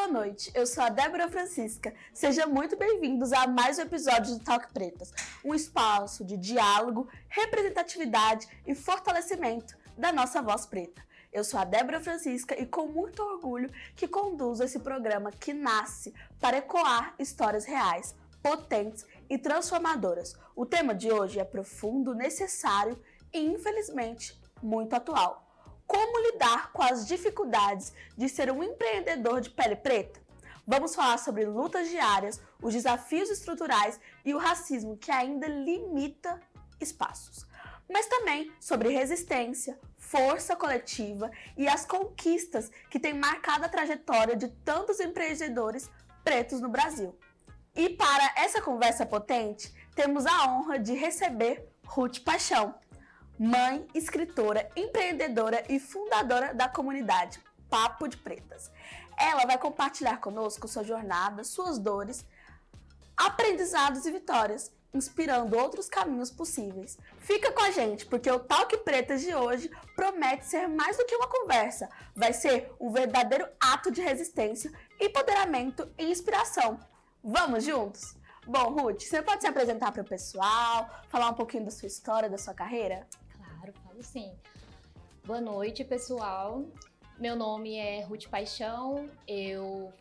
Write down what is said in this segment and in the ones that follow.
Boa noite, eu sou a Débora Francisca. Sejam muito bem-vindos a mais um episódio do Talk Pretas, um espaço de diálogo, representatividade e fortalecimento da nossa voz preta. Eu sou a Débora Francisca e com muito orgulho que conduzo esse programa que nasce para ecoar histórias reais, potentes e transformadoras. O tema de hoje é profundo, necessário e, infelizmente, muito atual. Como lidar com as dificuldades de ser um empreendedor de pele preta? Vamos falar sobre lutas diárias, os desafios estruturais e o racismo que ainda limita espaços. Mas também sobre resistência, força coletiva e as conquistas que têm marcado a trajetória de tantos empreendedores pretos no Brasil. E para essa conversa potente, temos a honra de receber Ruth Paixão, mãe, escritora, empreendedora e fundadora da comunidade Papo de Pretas. Ela vai compartilhar conosco sua jornada, suas dores, aprendizados e vitórias, inspirando outros caminhos possíveis. Fica com a gente, porque o Talk Pretas de hoje promete ser mais do que uma conversa. Vai ser um verdadeiro ato de resistência, empoderamento e inspiração. Vamos juntos? Bom, Ruth, você pode se apresentar para o pessoal, falar um pouquinho da sua história, da sua carreira? Claro, falo sim. Boa noite, pessoal. Meu nome é Ruth Paixão, eu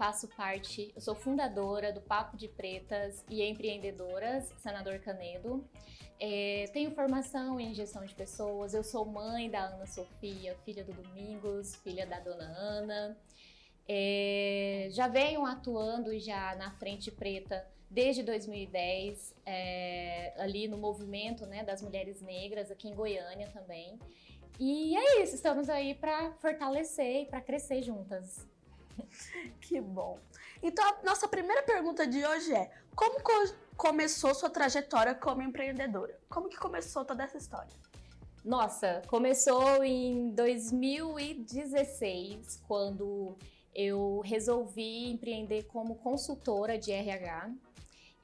sou fundadora do Papo de Pretas e Empreendedoras, Senador Canedo. Tenho formação em gestão de pessoas, eu sou mãe da Ana Sofia, filha do Domingos, filha da dona Ana. Já venho atuando já na Frente Preta desde 2010, ali no movimento, né, das mulheres negras aqui em Goiânia também. E é isso, estamos aí para fortalecer e para crescer juntas. Que bom! Então, a nossa primeira pergunta de hoje é: como começou sua trajetória como empreendedora? Como que começou toda essa história? Nossa, começou em 2016, quando eu resolvi empreender como consultora de RH.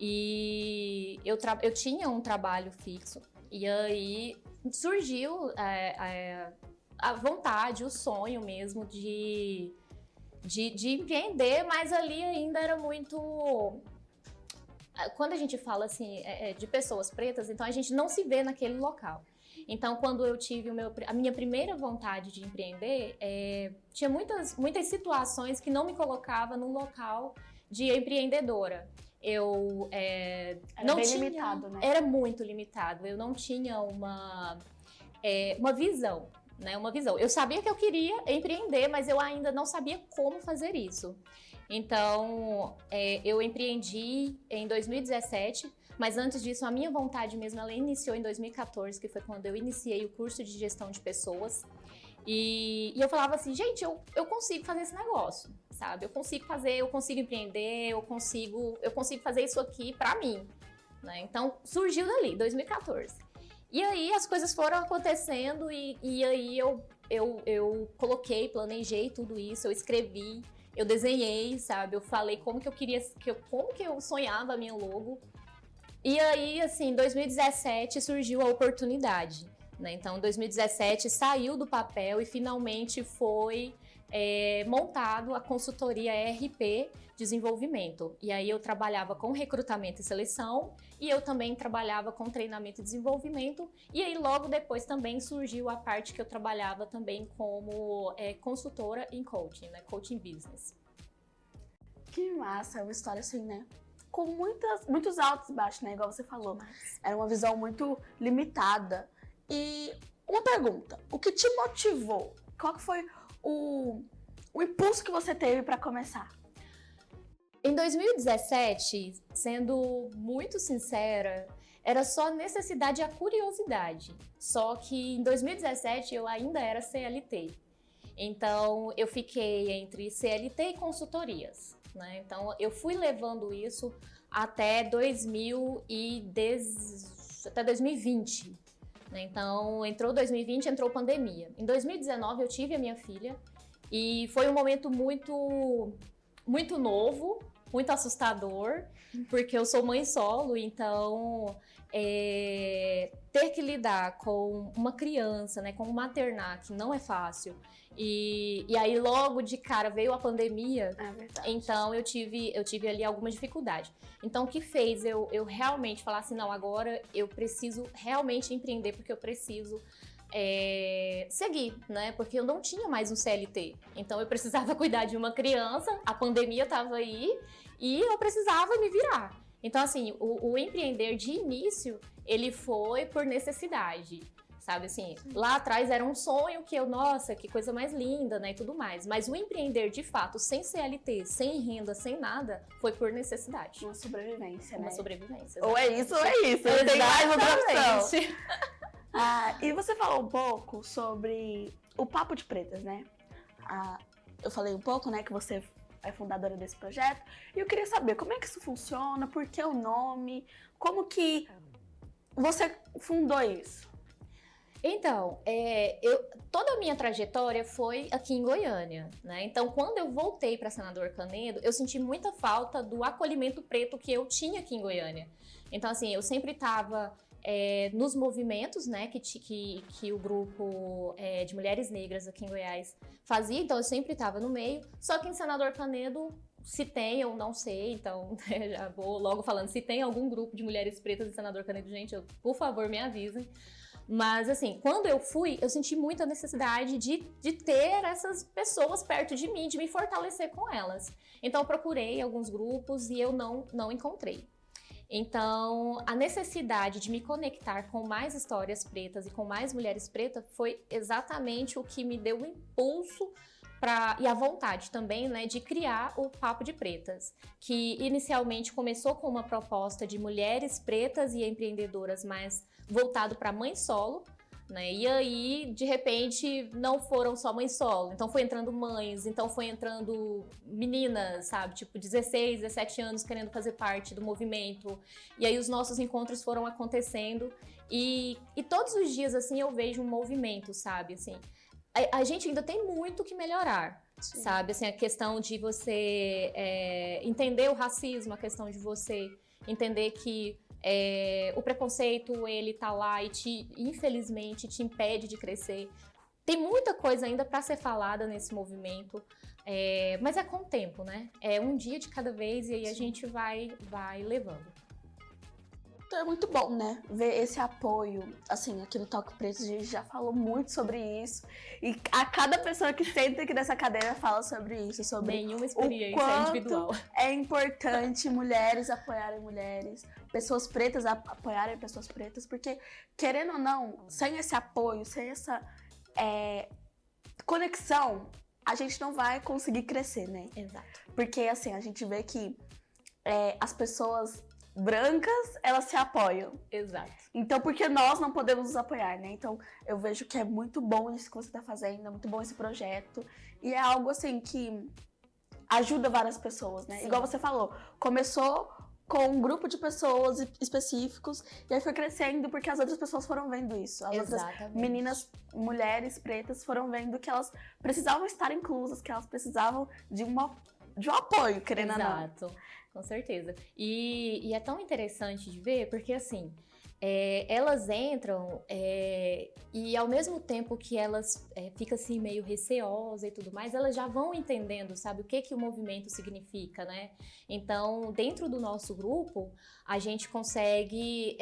E eu tinha um trabalho fixo, e aí surgiu a vontade, o sonho mesmo de empreender, mas ali ainda era muito... Quando a gente fala assim de pessoas pretas, então a gente não se vê naquele local. Então, quando eu tive a minha primeira vontade de empreender, tinha muitas situações que não me colocava no local de empreendedora. Era bem limitado, né? Era muito limitado. Eu não tinha uma visão, né? Uma visão. Eu sabia que eu queria empreender, mas eu ainda não sabia como fazer isso. Então, eu empreendi em 2017, mas antes disso, a minha vontade mesmo, ela iniciou em 2014, que foi quando eu iniciei o curso de gestão de pessoas. E eu falava assim, gente, eu consigo fazer esse negócio, sabe? Eu consigo empreender, eu consigo fazer isso aqui pra mim, né? Então, surgiu dali, 2014. E aí, as coisas foram acontecendo e aí eu coloquei, planejei tudo isso, eu escrevi, eu desenhei, sabe? Eu falei como que eu sonhava a minha logo. E aí, assim, em 2017 surgiu a oportunidade, né? Então, em 2017 saiu do papel e finalmente foi montado a consultoria ERP Desenvolvimento. E aí eu trabalhava com recrutamento e seleção e eu também trabalhava com treinamento e desenvolvimento. E aí logo depois também surgiu a parte que eu trabalhava também como consultora em coaching, né? Coaching business. Que massa, é uma história assim, né? Com muitos altos e baixos, né? Igual você falou. Era uma visão muito limitada. E uma pergunta, o que te motivou? Qual que foi o impulso que você teve para começar? Em 2017, sendo muito sincera, era só necessidade e a curiosidade. Só que em 2017 eu ainda era CLT. Então eu fiquei entre CLT e consultorias, né? Então eu fui levando isso até 2020. Então, entrou 2020, entrou pandemia. Em 2019, eu tive a minha filha e foi um momento muito, muito novo, muito assustador, porque eu sou mãe solo, então ter que lidar com uma criança, né, com um maternar, que não é fácil. E aí logo de cara veio a pandemia, então eu tive ali alguma dificuldade. Então o que fez eu realmente falar assim, não, agora eu preciso realmente empreender, porque eu preciso seguir, né? Porque eu não tinha mais um CLT. Então eu precisava cuidar de uma criança, a pandemia estava aí e eu precisava me virar. Então assim, o empreender de início, ele foi por necessidade. Sabe assim, lá atrás era um sonho que nossa, que coisa mais linda, né, e tudo mais. Mas o empreender de fato, sem CLT, sem renda, sem nada, foi por necessidade. Uma sobrevivência, né? Uma sobrevivência. Ou é isso ou é isso, não tem mais outra opção. E você falou um pouco sobre o Papo de Pretas, né? Eu falei um pouco, né, que você é fundadora desse projeto. E eu queria saber como é que isso funciona, por que o nome, como que você fundou isso? Então, toda a minha trajetória foi aqui em Goiânia, né? Então, quando eu voltei para Senador Canedo, eu senti muita falta do acolhimento preto que eu tinha aqui em Goiânia. Então, assim, eu sempre estava nos movimentos, né, que o grupo de mulheres negras aqui em Goiás fazia, então eu sempre estava no meio. Só que em Senador Canedo, se tem, eu não sei, então já vou logo falando, se tem algum grupo de mulheres pretas em Senador Canedo, gente, por favor, me avisem. Mas, assim, quando eu fui, eu senti muita necessidade de ter essas pessoas perto de mim, de me fortalecer com elas. Então, eu procurei alguns grupos e eu não encontrei. Então, a necessidade de me conectar com mais histórias pretas e com mais mulheres pretas foi exatamente o que me deu o impulso e a vontade também, né, de criar o Papo de Pretas, que inicialmente começou com uma proposta de mulheres pretas e empreendedoras mais voltado para mãe solo, né? E aí, de repente, não foram só mães solo, então foi entrando mães, então foi entrando meninas, sabe? Tipo, 16, 17 anos querendo fazer parte do movimento. E aí os nossos encontros foram acontecendo e todos os dias, assim, eu vejo um movimento, sabe? Assim, a gente ainda tem muito que melhorar. Sim. Sabe? Assim, a questão de você entender o racismo, a questão de você entender que o preconceito, ele tá lá e infelizmente, te impede de crescer. Tem muita coisa ainda para ser falada nesse movimento, mas é com o tempo, né? É um dia de cada vez e aí a gente vai levando. Então é muito bom, né? Ver esse apoio. Assim, aqui no Talk Preto a gente já falou muito sobre isso. E a cada pessoa que senta aqui nessa cadeira fala sobre isso. Sobre nenhuma experiência o quanto individual. É importante mulheres apoiarem mulheres, pessoas pretas apoiarem pessoas pretas. Porque, querendo ou não, sem esse apoio, sem essa conexão, a gente não vai conseguir crescer, né? Exato. Porque, assim, a gente vê que as pessoas brancas, elas se apoiam. Exato. Então, por que nós não podemos nos apoiar, né? Então, eu vejo que é muito bom isso que você tá fazendo, é muito bom esse projeto. E é algo, assim, que ajuda várias pessoas, né? Sim. Igual você falou, começou com um grupo de pessoas específicos e aí foi crescendo porque as outras pessoas foram vendo isso. As Exatamente. Outras meninas, mulheres pretas foram vendo que elas precisavam estar inclusas, que elas precisavam de um apoio, querendo ou não. Exato. Com certeza. E é tão interessante de ver, porque assim, elas entram e ao mesmo tempo que elas ficam assim meio receosas e tudo mais, elas já vão entendendo, sabe, o que o movimento significa, né? Então, dentro do nosso grupo, a gente consegue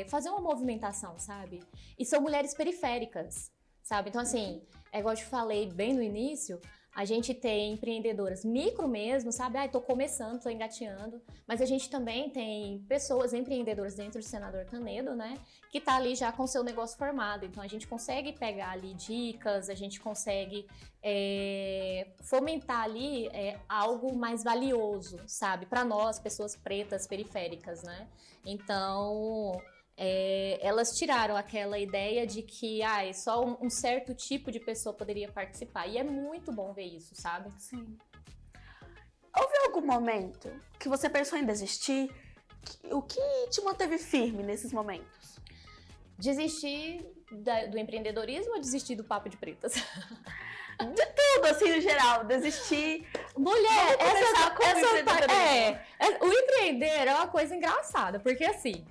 fazer uma movimentação, sabe? E são mulheres periféricas, sabe? Então, assim, igual eu te falei bem no início, a gente tem empreendedoras micro mesmo, sabe? Tô começando, tô engateando. Mas a gente também tem pessoas empreendedoras dentro do Senador Canedo, né? Que tá ali já com o seu negócio formado. Então a gente consegue pegar ali dicas, a gente consegue fomentar ali algo mais valioso, sabe? Para nós, pessoas pretas, periféricas, né? Então elas tiraram aquela ideia de que só um certo tipo de pessoa poderia participar. E é muito bom ver isso, sabe? Sim. Houve algum momento que você pensou em desistir? O que te manteve firme nesses momentos? Desistir do empreendedorismo ou desistir do Papo de Pretas? De tudo, assim, no geral. Desistir. Mulher, empreendedorismo. o empreender é uma coisa engraçada, porque assim,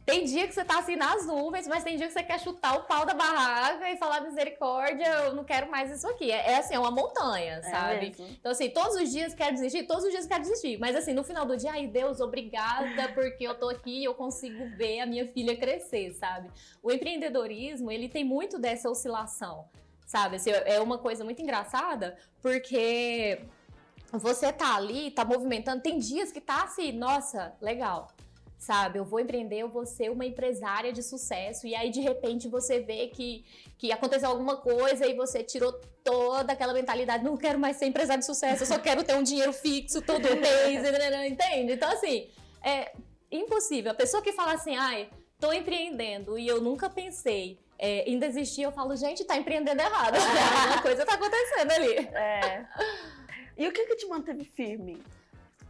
tem dia que você tá assim nas nuvens, mas tem dia que você quer chutar o pau da barraca e falar misericórdia, eu não quero mais isso aqui. É assim, é uma montanha, sabe? Mesmo. Então assim, todos os dias quero desistir, todos os dias quero desistir. Mas assim, no final do dia, ai Deus, obrigada, porque eu tô aqui e eu consigo ver a minha filha crescer, sabe? O empreendedorismo, ele tem muito dessa oscilação, sabe? Assim, é uma coisa muito engraçada, porque você tá ali, tá movimentando, tem dias que tá assim, nossa, legal. Sabe, eu vou empreender, eu vou ser uma empresária de sucesso. E aí, de repente, você vê que aconteceu alguma coisa e você tirou toda aquela mentalidade. Não quero mais ser empresária de sucesso, eu só quero ter um dinheiro fixo todo mês, entende? Então, assim, é impossível. A pessoa que fala assim, ai, tô empreendendo e eu nunca pensei em desistir, eu falo, gente, tá empreendendo errado. Alguma coisa tá acontecendo ali. E o que te manteve firme?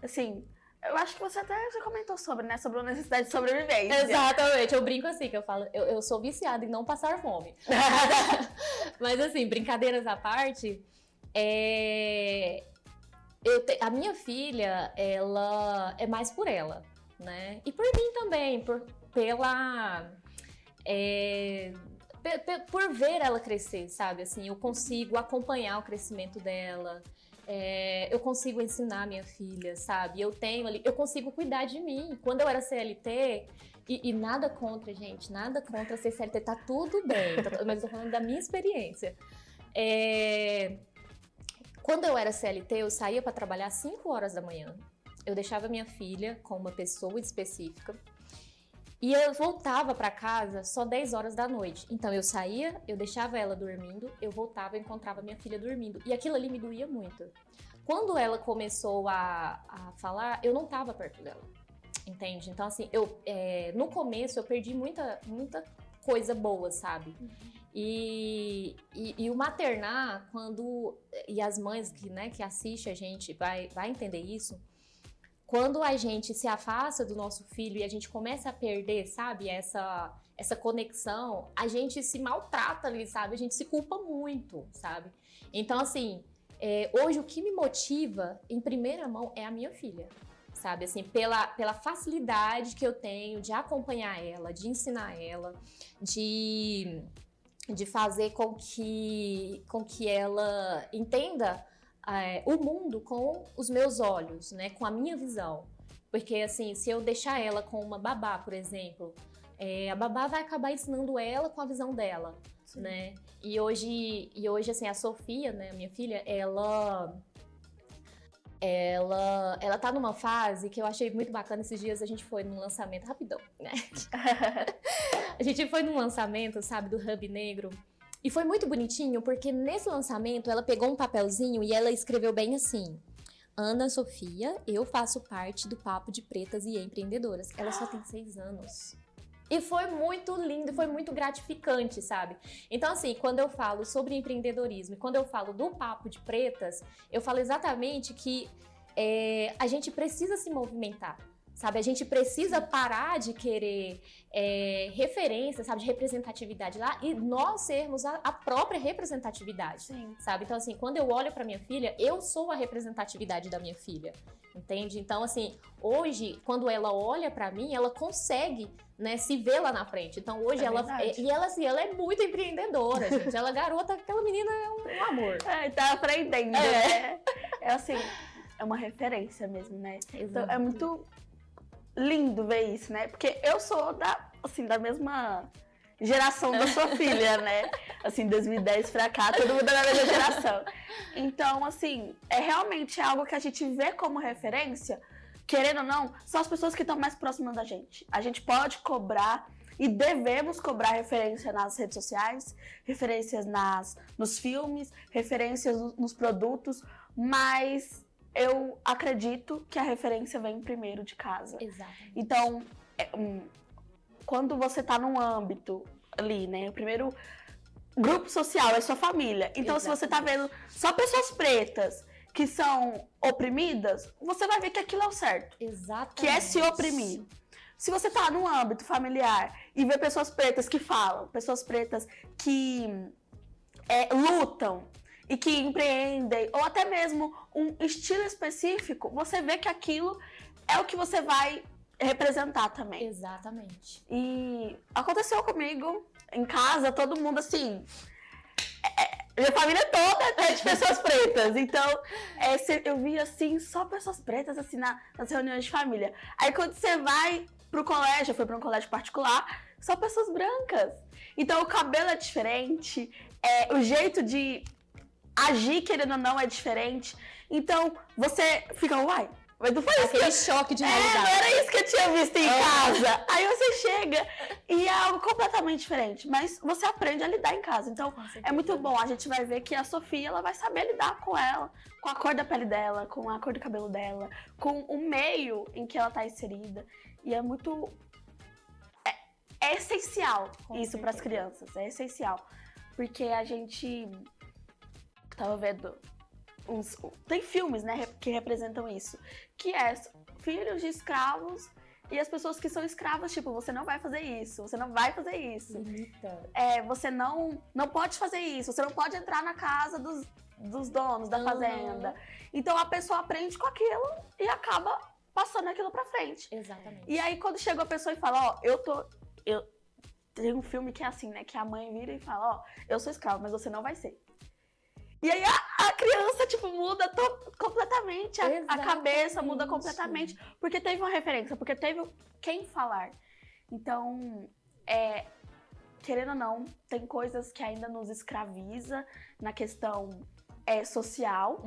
Assim... Eu acho que você até já comentou sobre, né? Sobre a necessidade de sobrevivência. Exatamente. Eu brinco assim, que eu falo, eu sou viciada em não passar fome. Mas assim, brincadeiras à parte, a minha filha, ela é mais por ela, né? E por mim também, por ver ela crescer, sabe? Assim, eu consigo acompanhar o crescimento dela. Eu consigo ensinar minha filha, sabe? Eu consigo cuidar de mim. Quando eu era CLT, e nada contra, gente, nada contra ser CLT, tá tudo bem, mas eu tô falando da minha experiência. Quando eu era CLT, eu saía para trabalhar às 5 horas da manhã. Eu deixava minha filha com uma pessoa específica e eu voltava para casa só 10 horas da noite. Então eu saía, eu deixava ela dormindo, eu voltava e encontrava minha filha dormindo. E aquilo ali me doía muito. Quando ela começou a falar, eu não estava perto dela, entende? Então assim, no começo eu perdi muita coisa boa, sabe? E o maternar, e as mães que assistem a gente vai entender isso. Quando a gente se afasta do nosso filho e a gente começa a perder, sabe, essa conexão, a gente se maltrata ali, sabe? A gente se culpa muito, sabe? Então, assim, hoje o que me motiva, em primeira mão, é a minha filha, sabe? Assim, pela facilidade que eu tenho de acompanhar ela, de ensinar ela, de fazer com que ela entenda o mundo com os meus olhos, né, com a minha visão. Porque, assim, se eu deixar ela com uma babá, por exemplo, a babá vai acabar ensinando ela com a visão dela, né? E hoje, assim, a Sofia, né, minha filha, ela tá numa fase que eu achei muito bacana. Esses dias a gente foi num lançamento, rapidão, né? A gente foi num lançamento, sabe, do Hub Negro. E foi muito bonitinho, porque nesse lançamento ela pegou um papelzinho e ela escreveu bem assim: Ana Sofia, eu faço parte do Papo de Pretas e Empreendedoras. Ela só tem 6 anos. E foi muito lindo, foi muito gratificante, sabe? Então, assim, quando eu falo sobre empreendedorismo e quando eu falo do Papo de Pretas, eu falo exatamente que a gente precisa se movimentar. Sabe, a gente precisa parar de querer referência, sabe, de representatividade lá e nós sermos a própria representatividade. Sim. Sabe? Então, assim, quando eu olho para minha filha, eu sou a representatividade da minha filha, entende? Então, assim, hoje, quando ela olha para mim, ela consegue, né, se ver lá na frente. Então, hoje ela é muito empreendedora, gente. Ela garota, aquela menina é um amor. Tá aprendendo, né? Assim, é uma referência mesmo, né? Então, é muito lindo ver isso, né? Porque eu sou da mesma geração da sua filha, né? Assim, 2010 pra cá, todo mundo é da mesma geração. Então, assim, realmente algo que a gente vê como referência, querendo ou não, são as pessoas que estão mais próximas da gente. A gente pode cobrar e devemos cobrar referência nas redes sociais, referências nos filmes, referências nos produtos, mas eu acredito que a referência vem primeiro de casa. Exato. Então, quando você tá num âmbito ali, né? O primeiro grupo social é sua família. Então, se você tá vendo só pessoas pretas que são oprimidas, você vai ver que aquilo é o certo. Exatamente. Que é se oprimir. Se você tá num âmbito familiar e vê pessoas pretas que falam, pessoas pretas que lutam, e que empreendem, ou até mesmo um estilo específico, você vê que aquilo é o que você vai representar também. Exatamente. E aconteceu comigo em casa, todo mundo assim. Minha família toda é de pessoas pretas. Então, eu via assim, só pessoas pretas assim nas reuniões de família. Aí quando você vai pro colégio, eu fui pra um colégio particular, só pessoas brancas. Então o cabelo é diferente, o jeito de agir, querendo ou não, é diferente. Então, você fica, uai, mas não foi isso Aquele choque de realidade. não era isso que eu tinha visto em casa. Aí você chega e é algo completamente diferente. Mas você aprende a lidar em casa. Então, é muito bom. A gente vai ver que a Sofia, ela vai saber lidar com ela, com a cor da pele dela, com a cor do cabelo dela, com o meio em que ela tá inserida. E é muito... É essencial isso para as crianças. É essencial. Porque a gente tava vendo... Tem filmes, né, que representam isso. Que é filhos de escravos e as pessoas que são escravas, tipo, você não vai fazer isso, você não vai fazer isso. Você não pode fazer isso, você não pode entrar na casa dos donos da fazenda. Então a pessoa aprende com aquilo e acaba passando aquilo pra frente. Exatamente. E aí quando chega a pessoa e fala, tem um filme que é assim, né, que a mãe vira e fala, eu sou escrava, mas você não vai ser. E aí a criança, tipo, muda completamente, a cabeça muda completamente, porque teve uma referência, porque teve quem falar. Então, querendo ou não, tem coisas que ainda nos escraviza na questão social,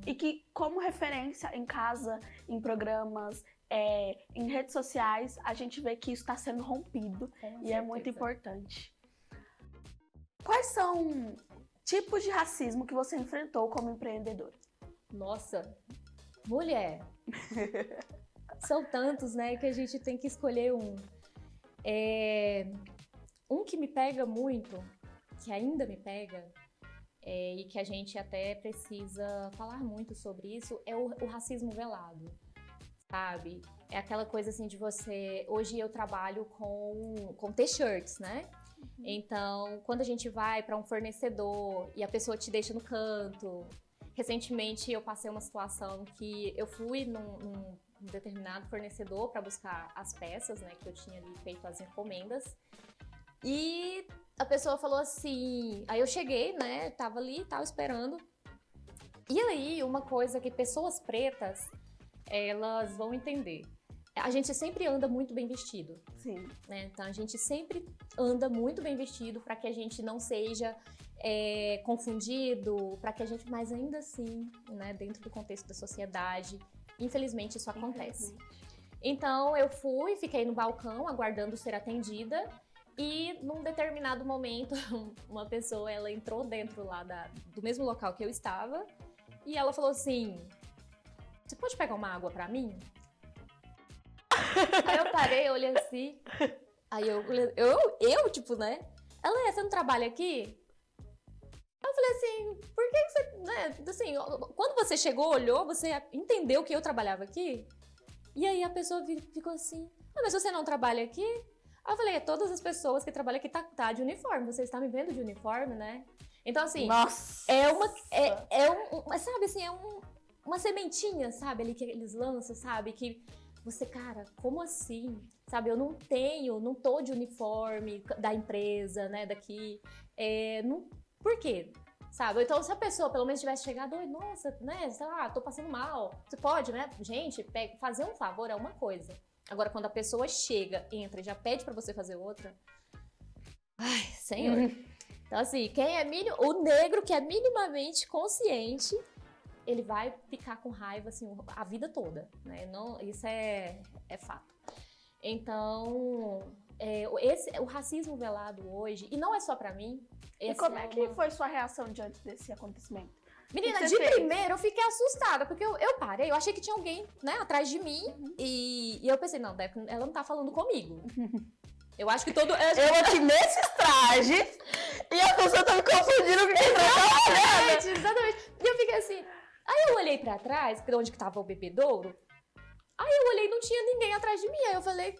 e que como referência em casa, em programas, em redes sociais, a gente vê que isso está sendo rompido e é muito importante. Quais são tipos de racismo que você enfrentou como empreendedora? Nossa, mulher, são tantos, né, que a gente tem que escolher um. Um que me pega muito, que ainda me pega, e que a gente até precisa falar muito sobre isso, é o racismo velado, sabe? É aquela coisa assim de você... Hoje eu trabalho com t-shirts, né? Então, quando a gente vai para um fornecedor e a pessoa te deixa no canto... Recentemente eu passei uma situação que eu fui num determinado fornecedor para buscar as peças, né, que eu tinha ali feito as encomendas. E a pessoa falou assim... Aí eu cheguei, né, tava ali, tava esperando. E aí, uma coisa que pessoas pretas, elas vão entender. A gente sempre anda muito bem vestido. Sim. Né? Então, a gente sempre anda muito bem vestido para que a gente não seja confundido, para que a gente... Mas ainda assim, né, dentro do contexto da sociedade, infelizmente isso acontece. Então, eu fiquei no balcão aguardando ser atendida e, num determinado momento, uma pessoa, ela entrou dentro lá do mesmo local que eu estava e ela falou assim, você pode pegar uma água para mim? Aí eu parei, eu olhei assim, aí eu tipo, né? Ela, você não trabalha aqui? Eu falei assim, por que você, né? Assim, quando você chegou, olhou, você entendeu que eu trabalhava aqui? E aí a pessoa ficou assim, mas você não trabalha aqui? Aí eu falei, todas as pessoas que trabalham aqui tá de uniforme, você está me vendo de uniforme, né? Então assim, nossa, sabe assim, uma sementinha, sabe, ali que eles lançam, sabe, que você, cara, como assim? Sabe, eu não tô de uniforme da empresa, né, daqui, por quê? Sabe, então se a pessoa pelo menos tivesse chegado, oi, nossa, né, sei lá, tô passando mal, você pode, né, gente, fazer um favor é uma coisa. Agora, quando a pessoa chega, entra e já pede pra você fazer outra, ai, senhor. Então assim, o negro que é minimamente consciente, ele vai ficar com raiva, assim, a vida toda, né? Não, isso é fato. Então, o racismo velado hoje, e não é só pra mim... E como é que foi sua reação diante desse acontecimento? Menina, de primeiro eu fiquei assustada, porque eu parei, eu achei que tinha alguém, né, atrás de mim, e eu pensei, não, ela não tá falando comigo. Eu acho que eu aqui nesses trajes, e a pessoa tá me confundindo com quem tá falando. Exatamente. E eu fiquei assim... Aí eu olhei pra trás, onde que tava o bebedouro, aí eu olhei e não tinha ninguém atrás de mim, aí eu falei,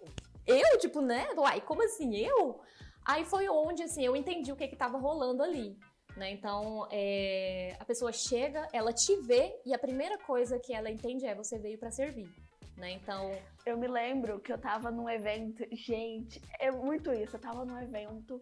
tipo, né, uai, como assim, eu? Aí foi onde, assim, eu entendi o que tava rolando ali, né? Então, a pessoa chega, ela te vê e a primeira coisa que ela entende é você veio para servir, né? Então, eu me lembro que eu tava num evento, gente, é muito isso, eu tava num evento,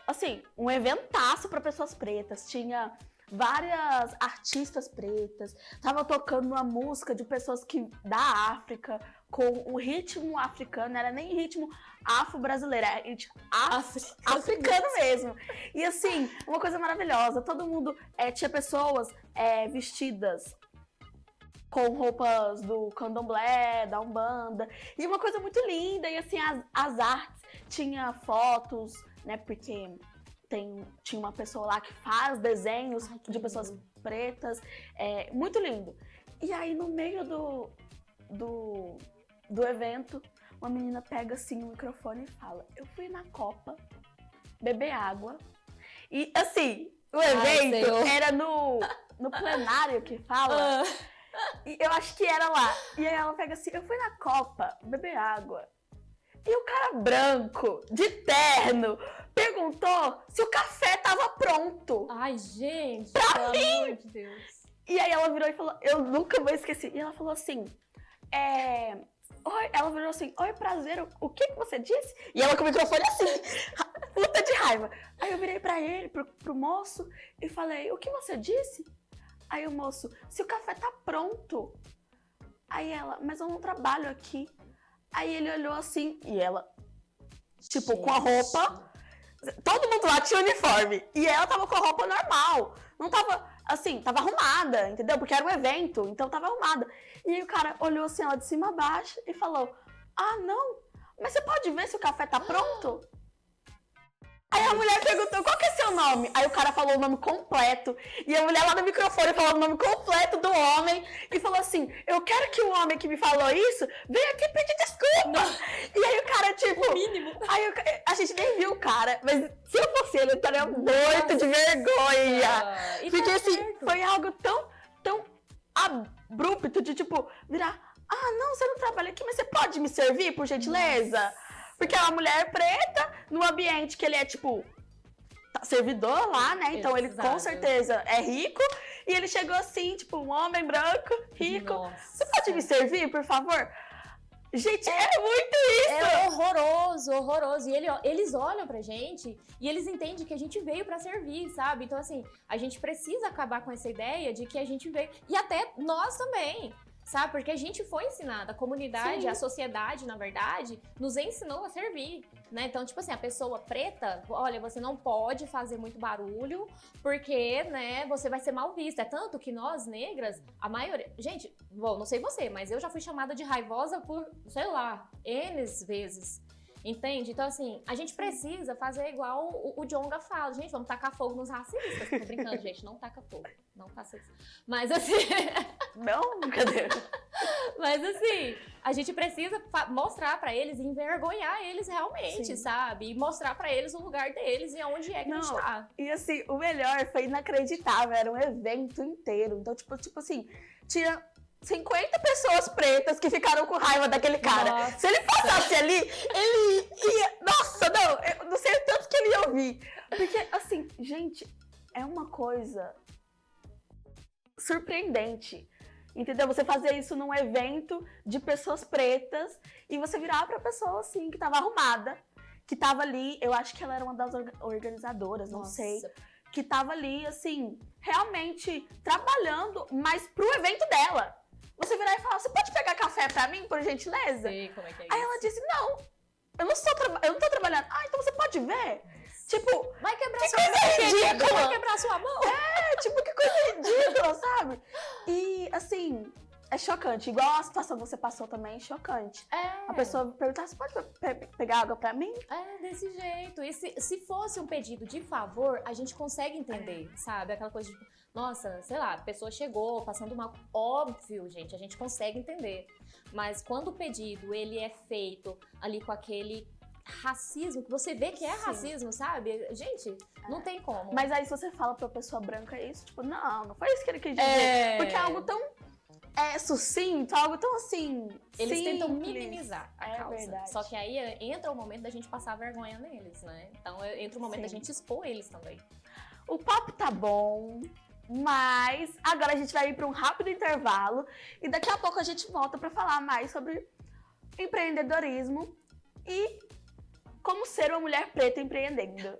assim, um eventaço para pessoas pretas, tinha várias artistas pretas, tava tocando uma música de pessoas da África, com o ritmo africano, não era nem ritmo afro-brasileiro, era ritmo africano mesmo. E assim, uma coisa maravilhosa, todo mundo, tinha pessoas vestidas com roupas do candomblé, da umbanda, e uma coisa muito linda, e assim, as artes, tinha fotos, né, porque tinha uma pessoa lá que faz desenhos de pessoas pretas, muito lindo. E aí, no meio do evento, uma menina pega assim o microfone e fala: eu fui na Copa beber água. E assim, o evento era no plenário que fala. E eu acho que era lá. E aí ela pega assim: eu fui na Copa beber água. E o cara branco, de terno, perguntou se o café tava pronto. Ai, gente, pelo amor de Deus. E aí ela virou e falou, eu nunca vou esquecer. E ela falou assim, oi, ela virou assim, oi, prazer, o que você disse? E ela com o microfone assim, puta de raiva. Aí eu virei pra ele, pro moço, e falei, o que você disse? Aí o moço, se o café tá pronto. Aí ela, mas eu não trabalho aqui. Aí ele olhou assim, e ela, tipo, gente, com a roupa, todo mundo lá tinha uniforme, e ela tava com a roupa normal, não tava, assim, tava arrumada, entendeu? Porque era um evento, então tava arrumada. E aí o cara olhou assim, ela de cima a baixo, e falou, ah, não, mas você pode ver se o café tá pronto? Aí a mulher perguntou, qual que é seu nome? Aí o cara falou o nome completo. E a mulher lá no microfone falou o nome completo do homem. E falou assim, eu quero que o homem que me falou isso venha aqui pedir desculpa. Não. E aí o cara, tipo... mínimo. Aí a gente nem viu o cara. Mas se eu fosse ele, eu estaria morto de vergonha. Porque assim, foi algo tão abrupto de tipo, virar... Ah, não, você não trabalha aqui, mas você pode me servir, por gentileza? Nossa. Porque é uma mulher preta, num ambiente que ele é, tipo, servidor lá, né? Então ele com certeza é rico. E ele chegou assim, tipo, um homem branco, rico. Nossa. Você pode me servir, por favor? Gente, é muito isso! É horroroso, horroroso. E eles olham pra gente e eles entendem que a gente veio pra servir, sabe? Então, assim, a gente precisa acabar com essa ideia de que a gente veio... E até nós também. Sabe? Porque a gente foi ensinada, a comunidade, sim, a sociedade, na verdade, nos ensinou a servir, né? Então, tipo assim, a pessoa preta, olha, você não pode fazer muito barulho, porque, né, você vai ser mal vista. É tanto que nós, negras, a maioria... Gente, bom, não sei você, mas eu já fui chamada de raivosa por, sei lá, N vezes. Entende? Então, assim, a gente precisa fazer igual o Djonga fala. Gente, vamos tacar fogo nos racistas. Tô brincando, gente, não taca fogo. Não faça isso. Mas, assim... Não, brincadeira. Mas, assim, a gente precisa mostrar pra eles, envergonhar eles realmente, sim, sabe? E mostrar pra eles o lugar deles e aonde é que a gente tá. E, assim, o melhor foi inacreditável. Era um evento inteiro. Então, tipo assim, tinha... 50 pessoas pretas que ficaram com raiva daquele cara. Nossa. Se ele passasse ali, ele ia... Nossa, não, eu não sei o tanto que ele ia ouvir. Porque, assim, gente, é uma coisa surpreendente. Entendeu? Você fazer isso num evento de pessoas pretas e você virar pra pessoa, assim, que tava arrumada, que tava ali, eu acho que ela era uma das organizadoras, não sei, que tava ali, assim, realmente trabalhando, mas pro evento dela. Você virar e falar, você pode pegar café pra mim, por gentileza? Sei como é que é. Aí ela disse, não, eu não tô trabalhando. Ah, então você pode ver? Tipo, vai quebrar que sua coisa mão, ridícula. Vai quebrar sua mão. Tipo, que coisa ridícula, sabe? E, assim, é chocante. Igual a situação que você passou também, é chocante. A pessoa perguntar, você pode pegar água pra mim? Desse jeito. E se fosse um pedido de favor, a gente consegue entender, sabe? Aquela coisa de... Nossa, sei lá, a pessoa chegou passando mal. Óbvio, gente, a gente consegue entender. Mas quando o pedido, ele é feito ali com aquele racismo, que você vê que é racismo, sabe? Gente, não tem como. Mas aí se você fala pra pessoa branca isso, tipo, não foi isso que ele quis dizer. Porque é algo tão sucinto, algo tão assim, eles simples. tentam minimizar a causa. Verdade. Só que aí entra o momento da gente passar vergonha neles, né? Então entra o momento da gente expor eles também. O papo tá bom, mas agora a gente vai ir para um rápido intervalo e daqui a pouco a gente volta para falar mais sobre empreendedorismo e como ser uma mulher preta empreendendo.